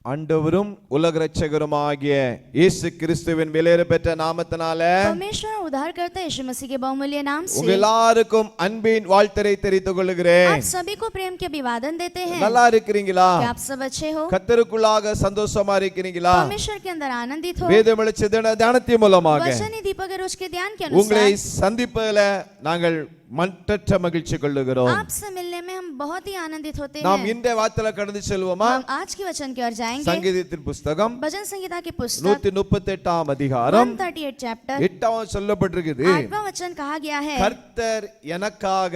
ஆண்டவரும் உலக இரட்சகருமாகிய இயேசு கிறிஸ்துவின் விலையேறப்பெற்ற நாமத்தினாலே परमेश्वर उद्धारकर्ता यीशु मसीह के बहुमूल्य नाम से உங்கள் எல்லாருக்கும் அன்பின் வாழ்த்தரை தெரிவித்துக் கொள்கிறேன். आप सभी को प्रेम के अभिवादन देते हैं. நல்லா இருக்கிறீங்களா? क्या आप सब अच्छे हो? கர்த்தருக்குள்ளாக சந்தோஷமா இருக்கிறீங்களா? परमेश्वर के अंदर आनंदित हो. வேதம் வெளிச்ச தியானத்தின் மூலமாக वचन दीपक रोज के ध्यान के अनुसार உங்களை சந்திப்பதில் நாங்கள் மற்றற்ற மகிழ்ச்சி கொள்ளுகிறோம். आपसे मिलने में हम बहुत ही आनंदित होते हैं. நாம் இந்த வார்த்தையில கடந்து செல்வோமா? हम आज के वचन की ओर जाएंगे. சங்கீதத்தின் புத்தகம் भजन संहिता की पुस्तक 138 அதிகாரம் 138 चैप्टर 8 சொல்லப்பட்டிருக்குது. 8वां वचन कहा गया है, கர்த்தர் எனக்காக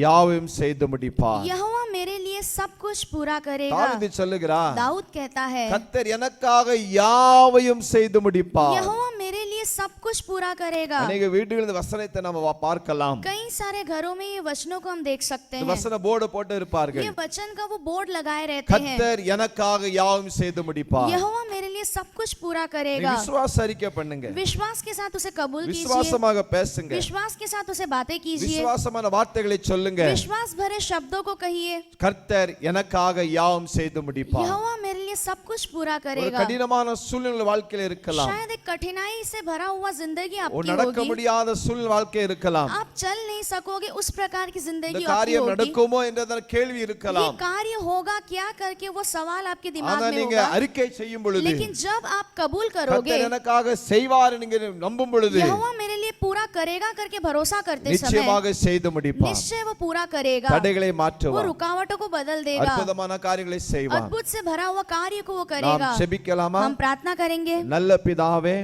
யாவையும் செய்து முடிப்பார். यहोवा मेरे लिए सब कुछ पूरा करेगा. தாவீது சொல்லுகிறார், दाऊद कहता है, கர்த்தர் எனக்காக யாவையும் செய்து முடிப்பார். यहोवा मेरे लिए सब कुछ पूरा करेगा. अनेक வீடுகளில் இந்த வசனத்தை நாம பார்க்கலாம். कई सारे घरों में ये वचनों को हम देख सकते हैं. வசன போர்டு போட்டு இருப்பார்கள். ये वचन का वो बोर्ड लगाए रहते हैं. கர்த்தர் எனக்காக யாவையும் செய்து முடிப்பார். यहोवा मेरे लिए सब कुछ पूरा करेगा. விசுவாச அறிக்கை பண்ணுங்க. विश्वास के साथ उसे कबूल कीजिए. விசுவாசமாக பேசுங்க. विश्वास के साथ उसे बातें कीजिए. விசுவாசமான வார்த்தைகளை சொல்லுங்க. विश्वास भरे शब्दों को कहिए. கர்த்தர் எனக்காக யாவையும் செய்து முடிப்பார். यहोवा मेरे लिए सब कुछ पूरा ஒரு करेगा. கடினமான சூழ்நிலை வாழ்க்கையில இருக்கலாம். शायद एक कठिनाई से भरा हुआ जिंदगी आपकी நடக்க होगी. முடியாத சூழ்நிலை வாழ்க்கை இருக்கலாம். आप चल नहीं सकोगे, उस प्रकार की இந்த जिंदगी आपकी காரியம் होगी. நடக்குமோ என்ற கேள்வி ये இருக்கலாம். कार्य होगा क्या करके वो सवाल आपके दिमाग ஆனா में நீங்க होगा. அறிக்கை செய்யும் பொழுது, लेकिन जब आप कबूल करोगे, கர்த்தர் எனக்காக செய்வார் நீங்க நம்பும் பொழுது, यहोवा मेरे लिए पूरा करेगा करके भरोसा करते समय நிச்சயமாக செய்து முடிப்பார். निश्चय वो पूरा करेगा. தடைகளை वो மாற்றுவார். रुकावटों को बदल देगा. அற்புதமான காரியங்களை செய்வார். अद्भुत से भरा हुआ कार्य को वो நாம் करेगा. ஜெபிக்கலாமா? हम प्रार्थना करेंगे. நல்ல பிதாவே,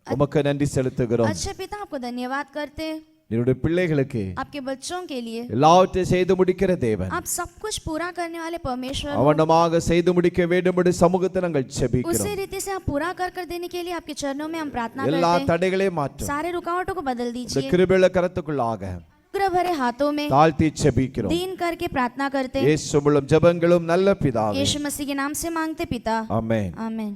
உமக்கு நன்றி செலுத்துகிறோம். अच्छे पिता, आपको धन्यवाद करते हैं. என்னுடைய பிள்ளைகளுக்கு आपके बच्चों के लिए எல்லாவற்றையும் செய்து முடிக்கிற தேவன், आप सब कुछ पूरा करने वाले परमेश्वर हो. அவனமாக செய்து முடிக்க வேண்டும் என்று சமூகத்தில் நாங்கள் उसी ஜெபிக்கிறோம். रीति से आप पूरा कर देने के लिए आपके चरणों में हम प्रार्थना எல்லா करते हैं. தடைகளையும் மாற்றும். सारे रुकावटों को बदल இந்த दीजिए. கிருபையுள்ள கரத்துக்குள்ளாக उग्र भरे हाथों में தாழ்த்தி ஜெபிக்கிறோம். दीन करके प्रार्थना करते हैं. இயேசு மூலம் ஜெபங்களும் நல்ல பிதாவே, यीशु मसीह के नाम से मांगते पिता, ஆமென். आमीन.